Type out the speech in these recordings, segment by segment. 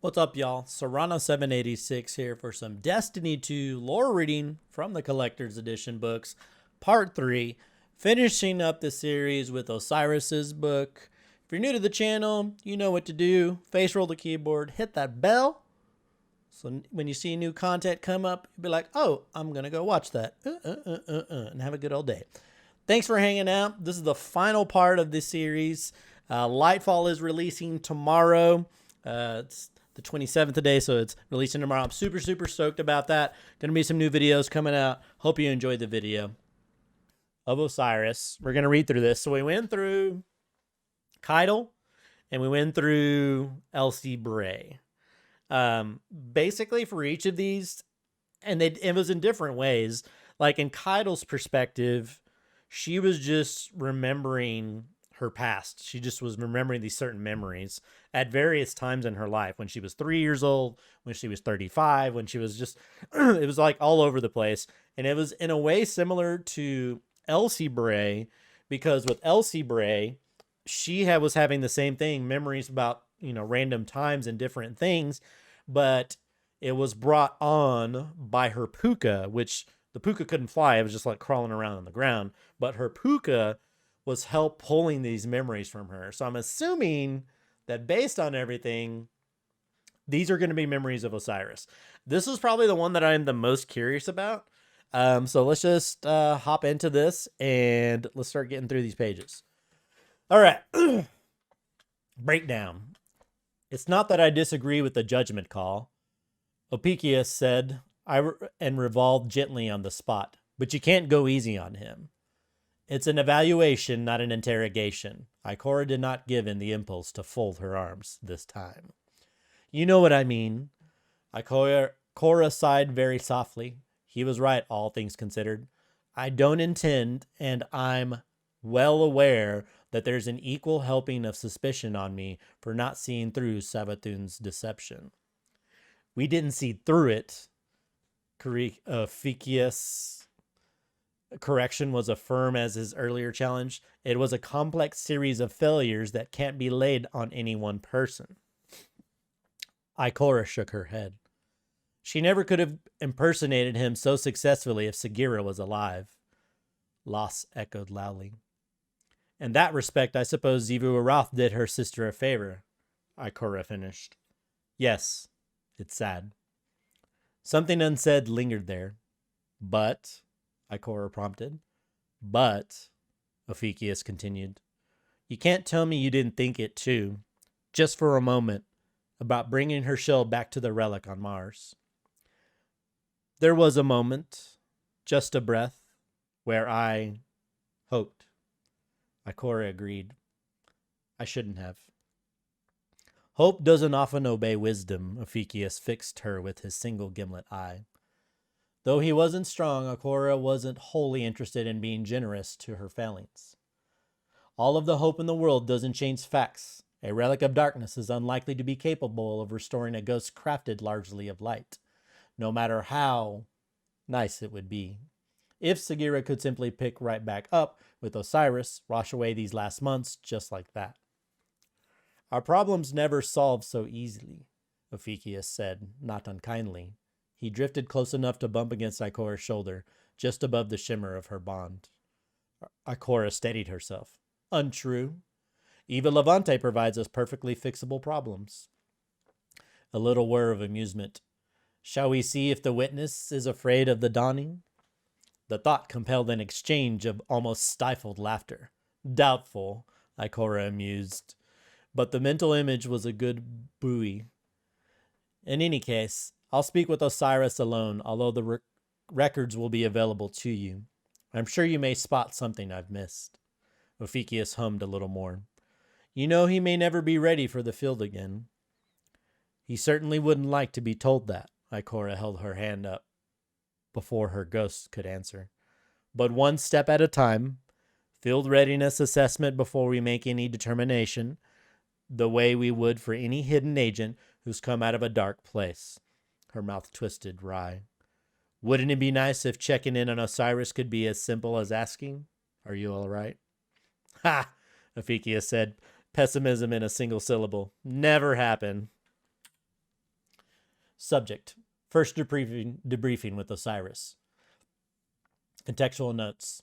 What's up, y'all? Serrano786 here for some Destiny 2 lore reading from the Collector's Edition books, Part 3, finishing up the series with Osiris's book. If you're new to the channel, you know what to do. Face roll the keyboard, hit that bell, so when you see new content come up, you'll be like, oh, I'm going to go watch that, and have a good old day. Thanks for hanging out. This is the final part of this series. Lightfall is releasing tomorrow. It's the 27th today, so it's releasing tomorrow. I'm super stoked about that. Gonna be some new videos coming out. Hope you enjoyed the video of Osiris. We're gonna read through this. So we went through Keitel and we went through Elsie Bray. Basically for each of these, and it was in different ways. Like in Keitel's perspective, she was just remembering her past. She just was remembering these certain memories at various times in her life. When she was 3 years old, when she was 35, when she was just, it was like all over the place. And it was in a way similar to Elsie Bray, because with Elsie Bray, she was having the same thing, memories about, random times and different things, but it was brought on by her puka, which the puka couldn't fly. It was just like crawling around on the ground, but her puka was help pulling these memories from her. So I'm assuming that based on everything, these are going to be memories of Osiris. This is probably the one that I'm the most curious about. So let's just hop into this and let's start getting through these pages. All right. Breakdown. It's not that I disagree with the judgment call, Opicius said, and revolved gently on the spot. But you can't go easy on him. It's an evaluation, not an interrogation. Ikora did not give in the impulse to fold her arms this time. You know what I mean. Ikora sighed very softly. He was right, all things considered. I don't intend, and I'm well aware that there's an equal helping of suspicion on me for not seeing through Savathun's deception. We didn't see through it, Ficius' correction was as firm as his earlier challenge. It was a complex series of failures that can't be laid on any one person. Ikora shook her head. She never could have impersonated him so successfully if Sagira was alive. Los echoed loudly. In that respect, I suppose Xivu Arath did her sister a favor, Ikora finished. Yes, it's sad. Something unsaid lingered there. But, Ikora prompted. But, Opicius continued, you can't tell me you didn't think it too, just for a moment, about bringing her shell back to the relic on Mars. There was a moment, just a breath, where I hoped. Ikora agreed. I shouldn't have. Hope doesn't often obey wisdom, Opicius fixed her with his single gimlet eye. Though he wasn't strong, Ikora wasn't wholly interested in being generous to her failings. All of the hope in the world doesn't change facts. A relic of darkness is unlikely to be capable of restoring a ghost crafted largely of light, no matter how nice it would be. If Sagira could simply pick right back up with Osiris, wash away these last months just like that. Our problems never solved so easily, Opicius said, not unkindly. He drifted close enough to bump against Ikora's shoulder, just above the shimmer of her bond. Ikora steadied herself. Untrue. Eva Levante provides us perfectly fixable problems. A little whir of amusement. Shall we see if the witness is afraid of the dawning? The thought compelled an exchange of almost stifled laughter. Doubtful, Ikora amused. But the mental image was a good buoy. In any case, I'll speak with Osiris alone, although the records will be available to you. I'm sure you may spot something I've missed. Opicius hummed a little more. You know he may never be ready for the field again. He certainly wouldn't like to be told that. Ikora held her hand up before her ghost could answer. But one step at a time. Field readiness assessment before we make any determination, the way we would for any hidden agent who's come out of a dark place. Her mouth twisted wry. Wouldn't it be nice if checking in on Osiris could be as simple as asking, are you all right? Ha! Opicius said, pessimism in a single syllable. Never happen. Subject. First debriefing with Osiris. Contextual notes.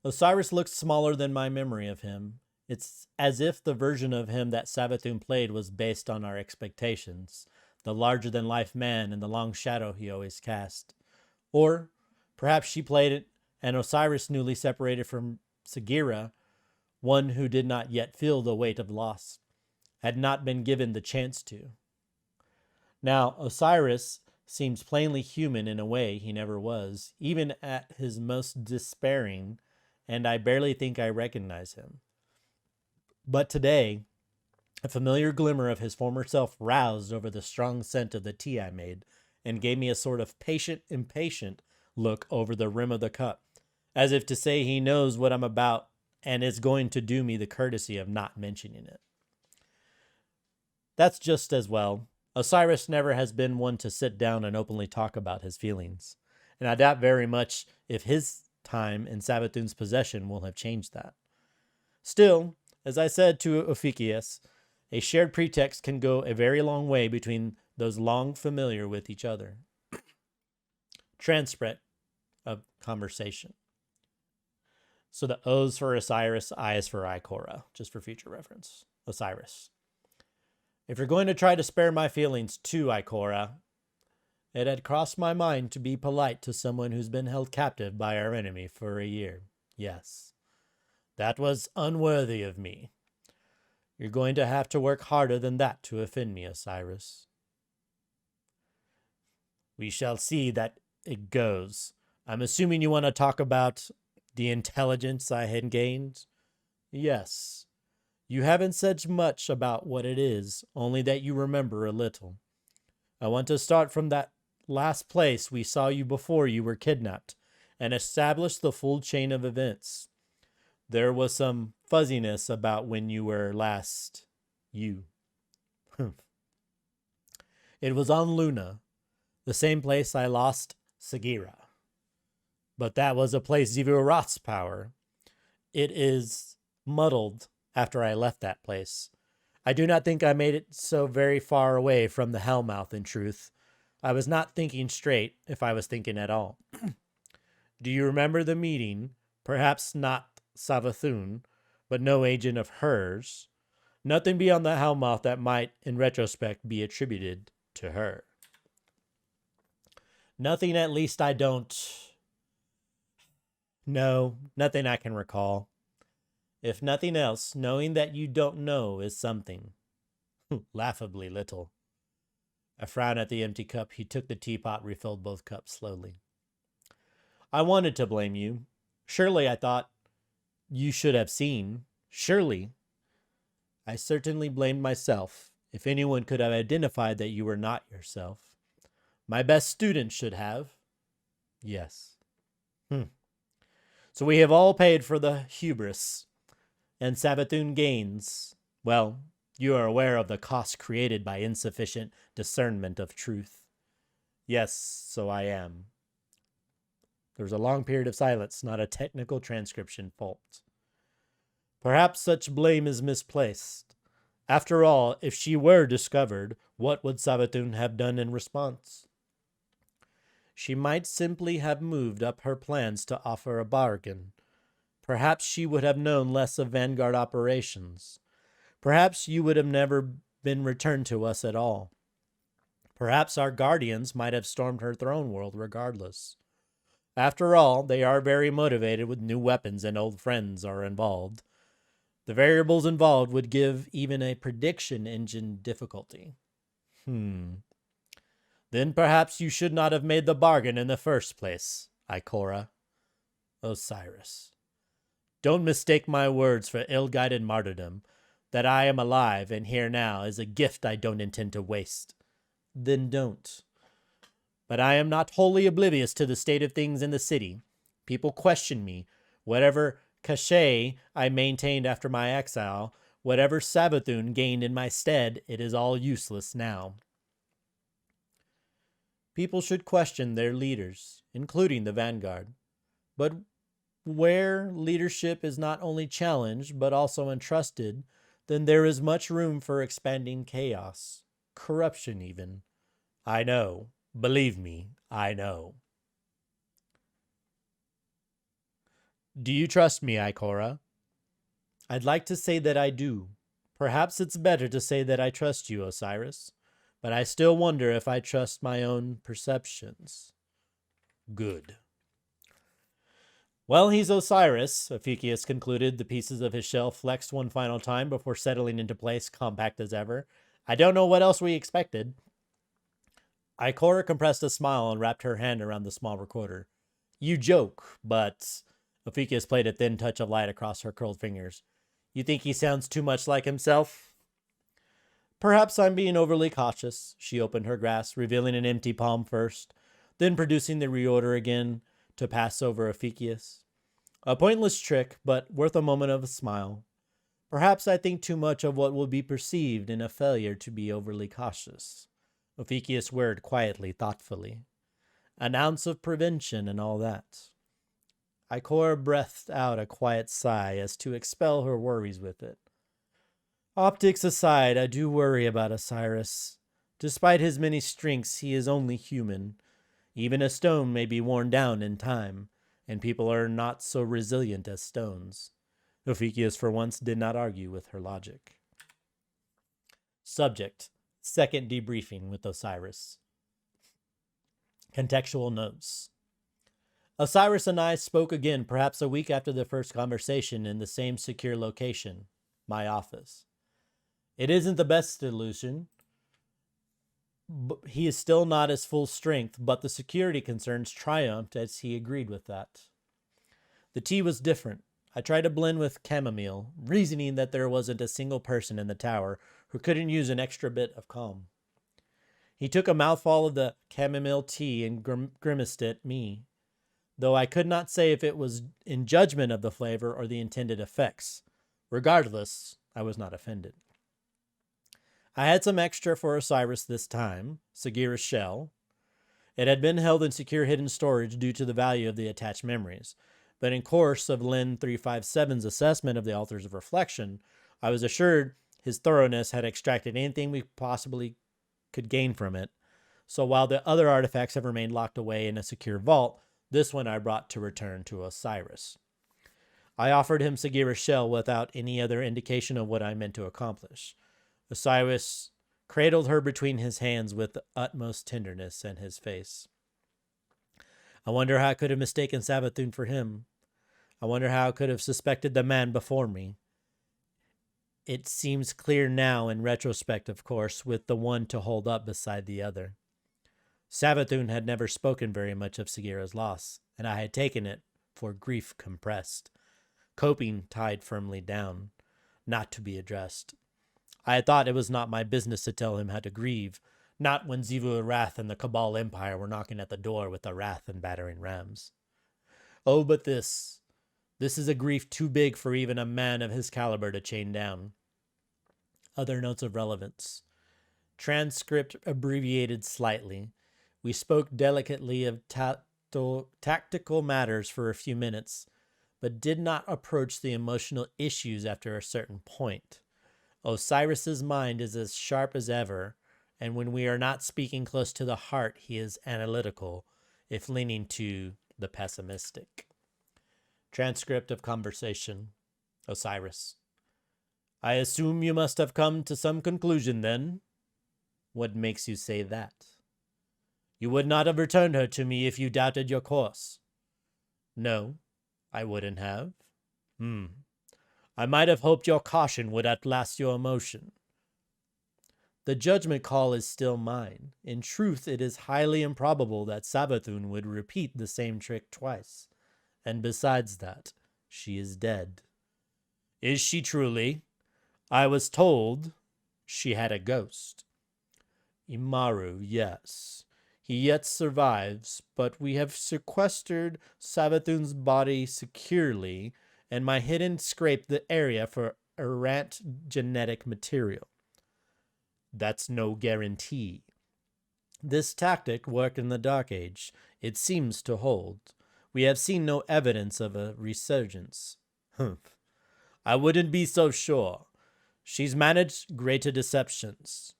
Osiris looks smaller than my memory of him. It's as if the version of him that Savathun played was based on our expectations, the larger-than-life man and the long shadow he always cast. Or perhaps she played it, and Osiris, newly separated from Sagira, one who did not yet feel the weight of loss, had not been given the chance to. Now, Osiris seems plainly human in a way he never was, even at his most despairing, and I barely think I recognize him. But today, a familiar glimmer of his former self roused over the strong scent of the tea I made, and gave me a sort of patient, impatient look over the rim of the cup, as if to say he knows what I'm about and is going to do me the courtesy of not mentioning it. That's just as well. Osiris never has been one to sit down and openly talk about his feelings, and I doubt very much if his time in Savathun's possession will have changed that. Still, as I said to Ophiuchus, a shared pretext can go a very long way between those long familiar with each other. Transcript of conversation. So the O's for Osiris, I is for Ikora, just for future reference. Osiris. If you're going to try to spare my feelings too, Ikora, it had crossed my mind to be polite to someone who's been held captive by our enemy for a year. Yes. That was unworthy of me. You're going to have to work harder than that to offend me, Osiris. We shall see that it goes. I'm assuming you want to talk about the intelligence I had gained? Yes. You haven't said much about what it is, only that you remember a little. I want to start from that last place we saw you before you were kidnapped, and establish the full chain of events. There was some fuzziness about when you were last you. It was on Luna, the same place I lost Sagira. But that was a place Zivu-Roth's power. It is muddled after I left that place. I do not think I made it so very far away from the Hellmouth, in truth. I was not thinking straight, if I was thinking at all. Do you remember the meeting? Perhaps not Savathun, but no agent of hers. Nothing beyond the Hellmouth that might, in retrospect, be attributed to her. Nothing, at least I don't... No, nothing I can recall. If nothing else, knowing that you don't know is something. Laughably little. A frown at the empty cup, he took the teapot, refilled both cups slowly. I wanted to blame you. Surely, I thought, you should have seen. Surely. I certainly blamed myself. If anyone could have identified that you were not yourself. My best student should have. Yes. So we have all paid for the hubris. And Savathun gains. Well, you are aware of the cost created by insufficient discernment of truth. Yes, so I am. There was a long period of silence, not a technical transcription fault. Perhaps such blame is misplaced. After all, if she were discovered, what would Savathun have done in response? She might simply have moved up her plans to offer a bargain. Perhaps she would have known less of Vanguard operations. Perhaps you would have never been returned to us at all. Perhaps our guardians might have stormed her throne world regardless. After all, they are very motivated with new weapons and old friends are involved. The variables involved would give even a prediction engine difficulty. Then perhaps you should not have made the bargain in the first place, Ikora. Osiris. Don't mistake my words for ill-guided martyrdom. That I am alive and here now is a gift I don't intend to waste. Then don't. But I am not wholly oblivious to the state of things in the city. People question me. Whatever cachet I maintained after my exile, whatever Savathun gained in my stead, it is all useless now. People should question their leaders, including the Vanguard. But where leadership is not only challenged, but also entrusted, then there is much room for expanding chaos, corruption even. I know. Believe me, I know. Do you trust me, Ikora? I'd like to say that I do. Perhaps it's better to say that I trust you, Osiris. But I still wonder if I trust my own perceptions. Good. Well, he's Osiris, Ophiuchus concluded, the pieces of his shell flexed one final time before settling into place, compact as ever. I don't know what else we expected. Ikora compressed a smile and wrapped her hand around the small recorder. You joke, but... Ophiuchus played a thin touch of light across her curled fingers. You think he sounds too much like himself? Perhaps I'm being overly cautious. She opened her grasp, revealing an empty palm first, then producing the reorder again to pass over Ophiuchus. A pointless trick, but worth a moment of a smile. Perhaps I think too much of what will be perceived in a failure to be overly cautious. Ophiuchus whirred quietly, thoughtfully. An ounce of prevention and all that. Ikora breathed out a quiet sigh as to expel her worries with it. Optics aside, I do worry about Osiris. Despite his many strengths, he is only human. Even a stone may be worn down in time, and people are not so resilient as stones. Ophiuchus for once did not argue with her logic. Subject: second debriefing with Osiris. Contextual notes. Osiris and I spoke again perhaps a week after the first conversation in the same secure location, my office. It isn't the best illusion. He is still not at full strength, but the security concerns triumphed as he agreed with that. The tea was different. I tried to blend with chamomile, reasoning that there wasn't a single person in the tower who couldn't use an extra bit of calm. He took a mouthful of the chamomile tea and grimaced at me, though I could not say if it was in judgment of the flavor or the intended effects. Regardless, I was not offended. I had some extra for Osiris this time, Sagira's shell. It had been held in secure hidden storage due to the value of the attached memories, but in course of Lin 357's assessment of the Altars of Reflection, I was assured his thoroughness had extracted anything we possibly could gain from it. So while the other artifacts have remained locked away in a secure vault, this one I brought to return to Osiris. I offered him Sagira's shell without any other indication of what I meant to accomplish. Osiris cradled her between his hands with the utmost tenderness in his face. I wonder how I could have mistaken Savathun for him. I wonder how I could have suspected the man before me. It seems clear now in retrospect, of course, with the one to hold up beside the other. Savathun had never spoken very much of Sagira's loss, and I had taken it for grief compressed, coping tied firmly down, not to be addressed. I had thought it was not my business to tell him how to grieve, not when Xivu Arath and the Cabal Empire were knocking at the door with the wrath and battering rams. Oh, but this is a grief too big for even a man of his caliber to chain down. Other notes of relevance. Transcript abbreviated slightly. We spoke delicately of tactical matters for a few minutes, but did not approach the emotional issues after a certain point. Osiris's mind is as sharp as ever, and when we are not speaking close to the heart, he is analytical, if leaning to the pessimistic. Transcript of conversation. Osiris: I assume you must have come to some conclusion then. What makes you say that? You would not have returned her to me if you doubted your course. No, I wouldn't have. I might have hoped your caution would outlast your emotion. The judgment call is still mine. In truth, it is highly improbable that Savathun would repeat the same trick twice. And besides that, she is dead. Is she truly? I was told she had a ghost. Imaru, yes. He yet survives, but we have sequestered Savathun's body securely, and my hidden scraped the area for errant genetic material. That's no guarantee. This tactic worked in the Dark Age. It seems to hold. We have seen no evidence of a resurgence. Humph. I wouldn't be so sure. She's managed greater deceptions.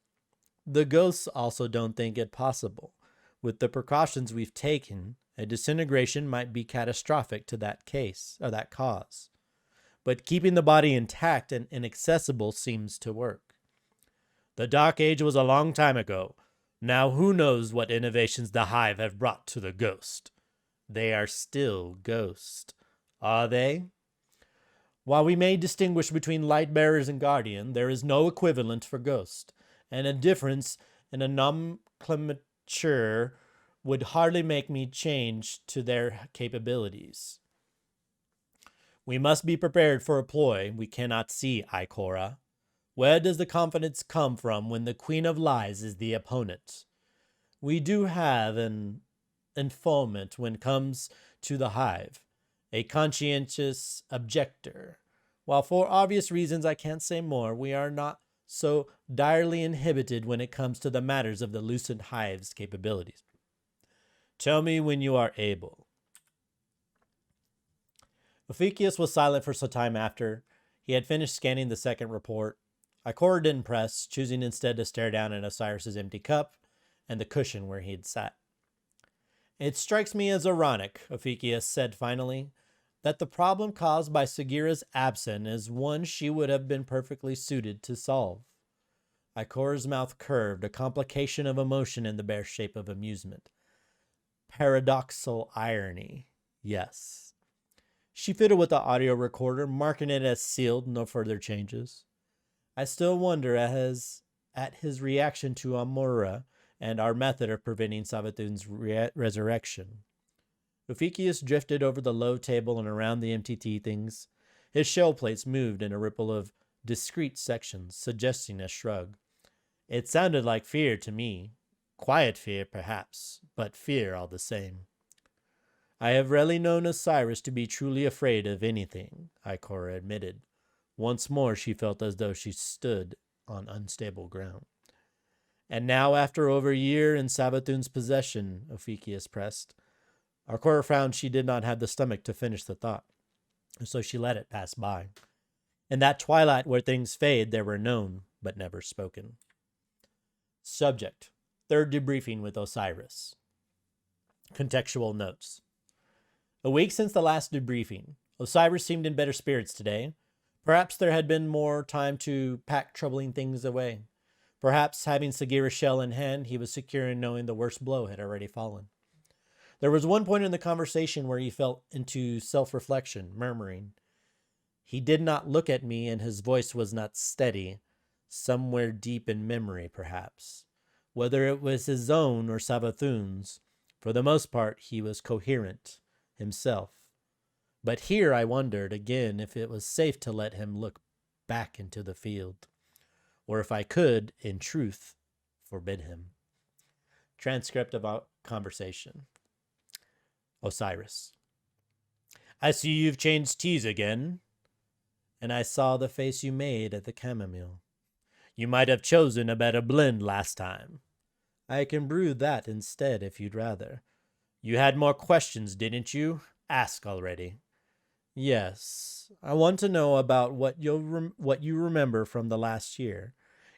The ghosts also don't think it possible. With the precautions we've taken, a disintegration might be catastrophic to that case, or that cause. But keeping the body intact and inaccessible seems to work. The Dark Age was a long time ago. Now who knows what innovations the Hive have brought to the ghost? They are still ghost. Are they? While we may distinguish between light bearers and guardian, there is no equivalent for ghost, and a difference in a nomenclature would hardly make me change to their capabilities. We must be prepared for a ploy we cannot see, Ikora. Where does the confidence come from when the Queen of Lies is the opponent? We do have an informant when it comes to the Hive, a conscientious objector. While for obvious reasons I can't say more, we are not so direly inhibited when it comes to the matters of the Lucent Hive's capabilities. Tell me when you are able. Ophiuchus was silent for some time after. He had finished scanning the second report. Ikora didn't press, choosing instead to stare down at Osiris's empty cup and the cushion where he had sat. It strikes me as ironic, Ophiuchus said finally, that the problem caused by Sagira's absence is one she would have been perfectly suited to solve. Ikora's mouth curved, a complication of emotion in the bare shape of amusement. Paradoxal irony, yes. She fiddled with the audio recorder, marking it as sealed, no further changes. I still wonder at his reaction to Amora and our method of preventing Savathun's resurrection. Ophiuchus drifted over the low table and around the empty tea things. His shell plates moved in a ripple of discrete sections, suggesting a shrug. It sounded like fear to me. Quiet fear, perhaps, but fear all the same. I have rarely known Osiris to be truly afraid of anything, Ikora admitted. Once more she felt as though she stood on unstable ground. And now, after over a year in Savathun's possession, Ophiuchus pressed. Ikora found she did not have the stomach to finish the thought, so she let it pass by. In that twilight where things fade, they were known, but never spoken. Subject: third debriefing with Osiris. Contextual notes. A week since the last debriefing, Osiris seemed in better spirits today. Perhaps there had been more time to pack troubling things away. Perhaps, having Sagira's shell in hand, he was secure in knowing the worst blow had already fallen. There was one point in the conversation where he fell into self-reflection, murmuring. He did not look at me, and his voice was not steady, somewhere deep in memory, perhaps. Whether it was his own or Savathun's, for the most part he was coherent himself. But here I wondered again if it was safe to let him look back into the field, or if I could, in truth, forbid him. Transcript of our conversation. Osiris: I see you've changed teas again, and I saw the face you made at the chamomile. You might have chosen a better blend last time. I can brew that instead if you'd rather. You had more questions, didn't you? Ask already. Yes, I want to know about what you remember from the last year.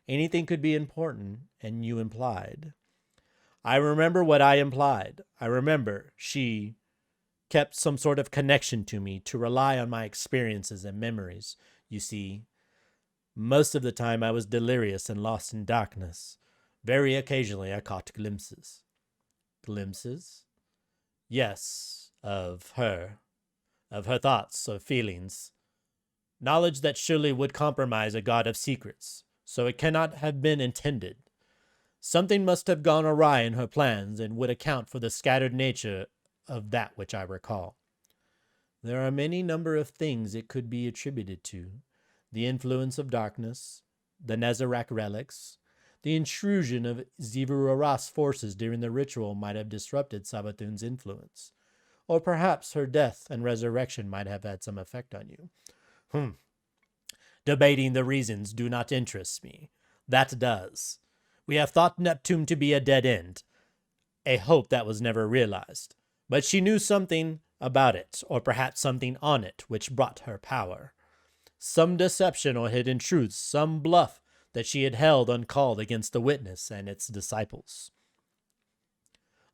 Anything could be important, and you implied. I remember what I implied. I remember she kept some sort of connection to me to rely on my experiences and memories. You see, most of the time I was delirious and lost in darkness. Very occasionally I caught glimpses. Glimpses? Yes, of her thoughts, of feelings. Knowledge that surely would compromise a god of secrets, so it cannot have been intended. Something must have gone awry in her plans and would account for the scattered nature of that which I recall. There are many number of things it could be attributed to. The influence of darkness, the Nezarec relics, the intrusion of Zivu-Aras forces during the ritual might have disrupted Savathun's influence. Or perhaps her death and resurrection might have had some effect on you. Debating the reasons do not interest me. That does. We have thought Neptune to be a dead end, a hope that was never realized. But she knew something about it, or perhaps something on it, which brought her power. Some deception or hidden truth, some bluff that she had held uncalled against the witness and its disciples.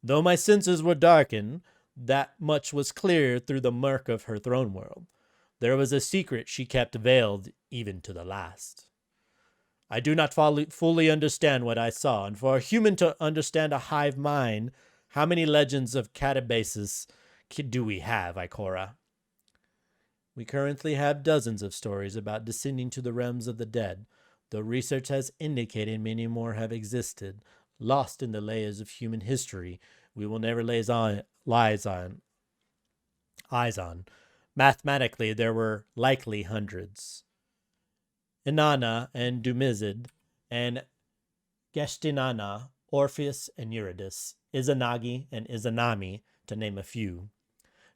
Though my senses were darkened, that much was clear through the murk of her throne world. There was a secret she kept veiled even to the last. I do not fully understand what I saw, and for a human to understand a hive mind, how many legends of catabasis do we have, Ikora? We currently have dozens of stories about descending to the realms of the dead, though research has indicated many more have existed, lost in the layers of human history we will never lay eyes on. Mathematically, there were likely hundreds. Inanna and Dumizid and Geshtinanna, Orpheus and Eurydice, Izanagi and Izanami, to name a few.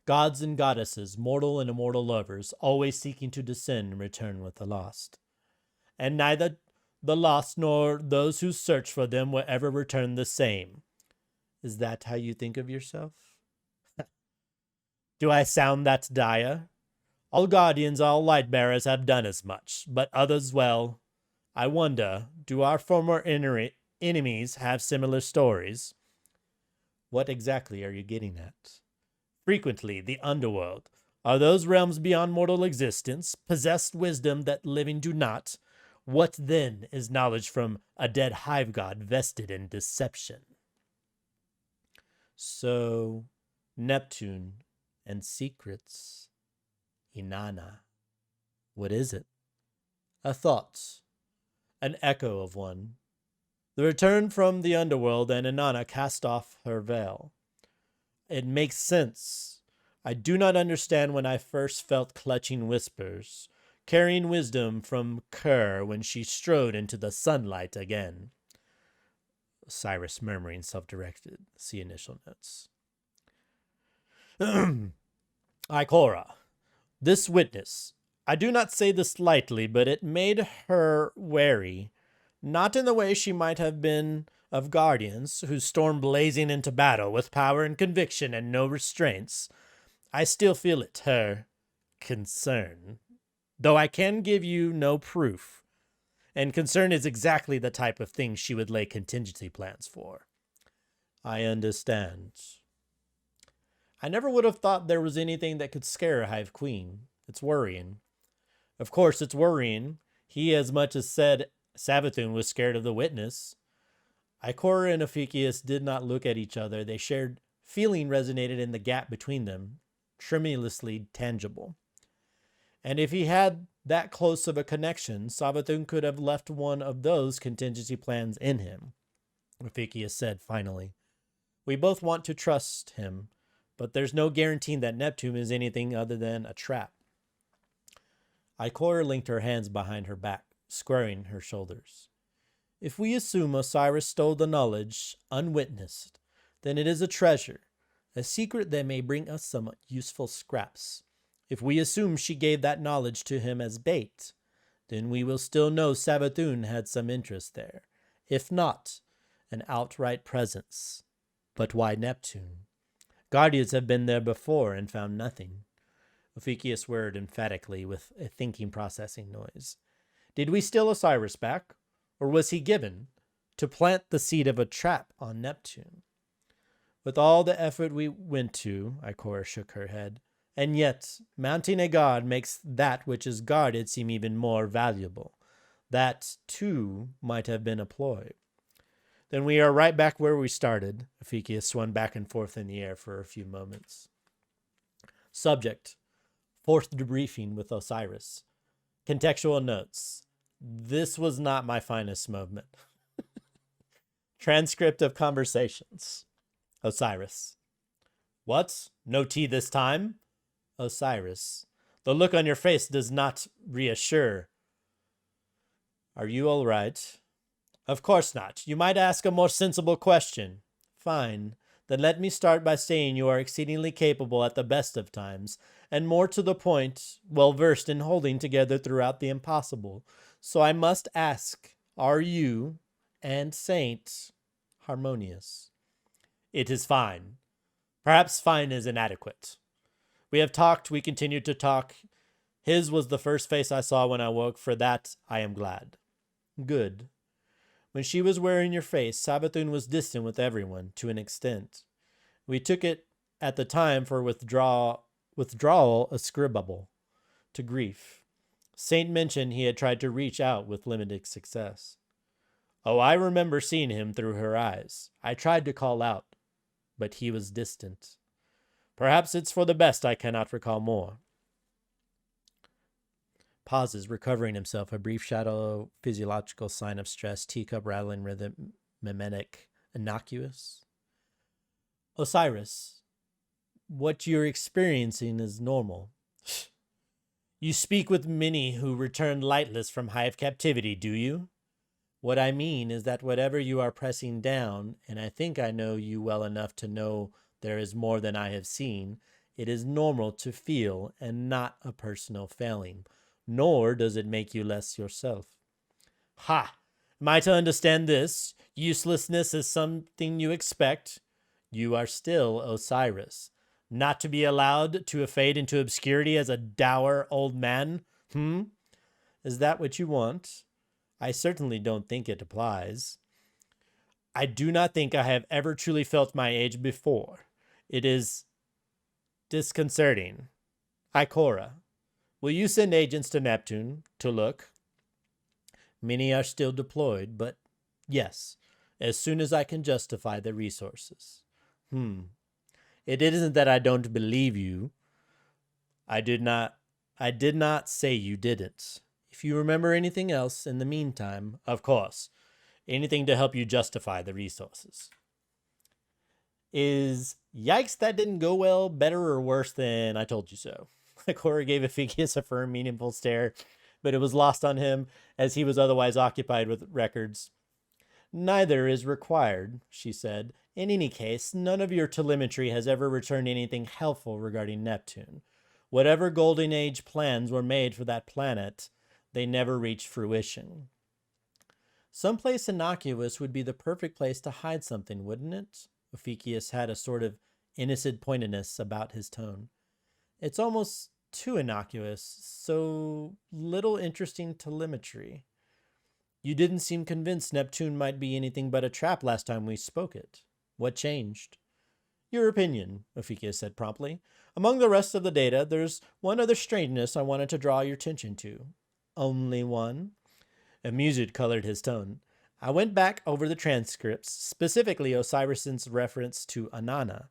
Gods and goddesses, mortal and immortal lovers, always seeking to descend and return with the lost. And neither the lost nor those who search for them will ever return the same. Is that how you think of yourself? Do I sound that dire? All guardians, all light bearers have done as much, but others, well, I wonder, do our former enemies have similar stories? What exactly are you getting at? Frequently, the underworld. Are those realms beyond mortal existence, possessed wisdom that living do not? What then is knowledge from a dead hive god vested in deception? So, Neptune and secrets. Inanna. What is it? A thought. An echo of one. The return from the underworld, and Inanna cast off her veil. It makes sense. I do not understand when I first felt clutching whispers, carrying wisdom from Kerr when she strode into the sunlight again. Osiris murmuring, self-directed. See initial notes. Ikora. This witness. I do not say this lightly, but it made her wary. Not in the way she might have been of guardians, who storm blazing into battle with power and conviction and no restraints. I still feel it, her concern. Though I can give you no proof. And concern is exactly the type of thing she would lay contingency plans for. I understand. I never would have thought there was anything that could scare a Hive Queen. It's worrying. Of course, it's worrying. He as much as said Savathun was scared of the witness. Ikora and Ophiuchus did not look at each other. They shared feeling resonated in the gap between them, tremulously tangible. And if he had that close of a connection, Savathun could have left one of those contingency plans in him. Ophiuchus said finally, "We both want to trust him, but there's no guaranteeing that Neptune is anything other than a trap." Ikora linked her hands behind her back, squaring her shoulders. If we assume Osiris stole the knowledge unwitnessed, then it is a treasure, a secret that may bring us some useful scraps. If we assume she gave that knowledge to him as bait, then we will still know Savathun had some interest there. If not, an outright presence. But why Neptune? Guardians have been there before and found nothing. Ophiuchus whirred emphatically with a thinking processing noise. Did we steal Osiris back? Or was he given to plant the seed of a trap on Neptune? With all the effort we went to, Ikora shook her head, and yet mounting a guard makes that which is guarded seem even more valuable. That, too, might have been a ploy. Then we are right back where we started. Ophiuchus swung back and forth in the air for a few moments. Subject: fourth debriefing with Osiris. Contextual notes. This was not my finest moment. Transcript of conversations. Osiris: What? No tea this time? Osiris: The look on your face does not reassure. Are you all right? Of course not. You might ask a more sensible question. Fine. Then let me start by saying you are exceedingly capable at the best of times, and more to the point, well versed in holding together throughout the impossible. So I must ask, are you and Saint harmonious? It is fine. Perhaps fine is inadequate. We have talked, we continued to talk. His was the first face I saw when I woke. For that, I am glad. Good. When she was wearing your face, Savathun was distant with everyone, to an extent. We took it at the time for withdrawal ascribable to grief. Saint mentioned he had tried to reach out with limited success. Oh, I remember seeing him through her eyes. I tried to call out, but he was distant. Perhaps it's for the best I cannot recall more. Pauses, recovering himself, a brief shadow, physiological sign of stress, teacup rattling rhythm, mimetic, innocuous. Osiris, what you're experiencing is normal. You speak with many who returned lightless from hive captivity, do you? What I mean is that whatever you are pressing down, and I think I know you well enough to know there is more than I have seen, it is normal to feel and not a personal failing. Nor does it make you less yourself. Ha! Am I to understand this? Uselessness is something you expect? You are still Osiris. Not to be allowed to fade into obscurity as a dour old man? Is that what you want? I certainly don't think it applies. I do not think I have ever truly felt my age before. It is disconcerting. Ikora. Will you send agents to Neptune to look? Many are still deployed, but yes, as soon as I can justify the resources. It isn't that I don't believe you. I did not say you didn't. If you remember anything else in the meantime, of course, anything to help you justify the resources. Is yikes, that didn't go well better or worse than I told you so? Ikora gave Ephekius a firm, meaningful stare, but it was lost on him as he was otherwise occupied with records. Neither is required, she said. In any case, none of your telemetry has ever returned anything helpful regarding Neptune. Whatever Golden Age plans were made for that planet, they never reached fruition. Someplace innocuous would be the perfect place to hide something, wouldn't it? Ephekius had a sort of innocent pointedness about his tone. It's almost too innocuous, so little interesting telemetry. You didn't seem convinced Neptune might be anything but a trap last time we spoke it. What changed? Your opinion, Ephekius said promptly. Among the rest of the data, there's one other strangeness I wanted to draw your attention to. Only one? Amusement colored his tone. I went back over the transcripts, specifically Osiris's reference to Anana.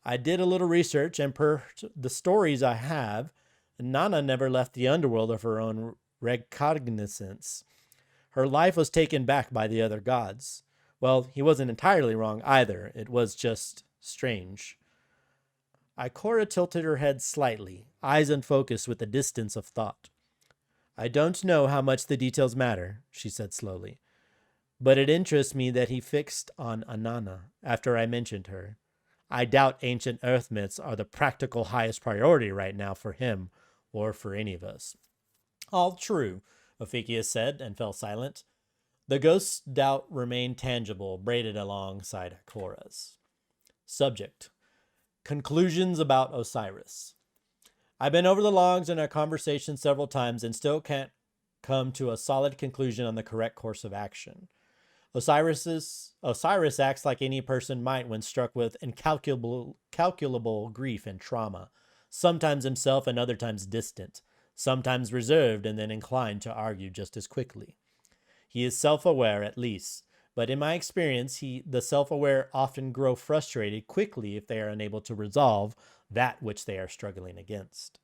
I did a little research, and per the stories I have, Nana never left the underworld of her own recognizance. Her life was taken back by the other gods. Well, he wasn't entirely wrong either. It was just strange. Ikora tilted her head slightly, eyes unfocused with the distance of thought. I don't know how much the details matter, she said slowly, but it interests me that he fixed on Anana after I mentioned her. I doubt ancient Earth myths are the practical highest priority right now for him or for any of us. All true, Ephekius said, and fell silent. The ghost's doubt remained tangible, braided alongside Ikora's. Subject. Conclusions about Osiris. I've been over the logs in our conversation several times and still can't come to a solid conclusion on the correct course of action. Osiris acts like any person might when struck with incalculable grief and trauma, sometimes himself and other times distant, sometimes reserved and then inclined to argue just as quickly. He is self-aware at least, but in my experience, the self-aware often grow frustrated quickly if they are unable to resolve that which they are struggling against.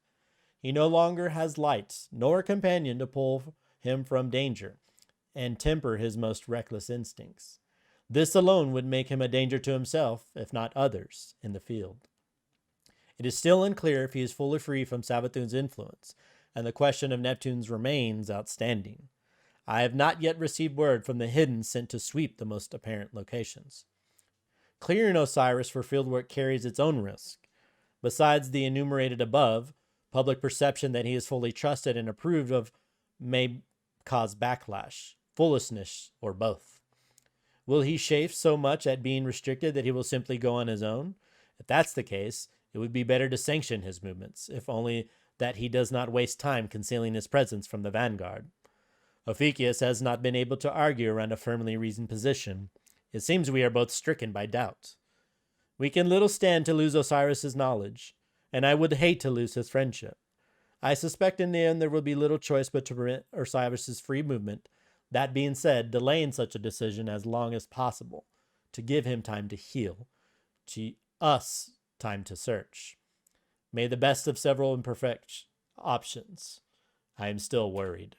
He no longer has light, nor a companion to pull him from danger and temper his most reckless instincts. This alone would make him a danger to himself, if not others, in the field. It is still unclear if he is fully free from Savathun's influence, and the question of Neptune's remains outstanding. I have not yet received word from the hidden sent to sweep the most apparent locations. Clearing Osiris for fieldwork carries its own risk. Besides the enumerated above, public perception that he is fully trusted and approved of may cause backlash, foolishness, or both. Will he chafe so much at being restricted that he will simply go on his own? If that's the case, it would be better to sanction his movements, if only that he does not waste time concealing his presence from the vanguard. Ophiuchus has not been able to argue around a firmly reasoned position. It seems we are both stricken by doubt. We can little stand to lose Osiris's knowledge, and I would hate to lose his friendship. I suspect in the end there will be little choice but to permit Osiris's free movement. That being said, delaying such a decision as long as possible, to give him time to heal, to us time to search. May the best of several imperfect options. I am still worried.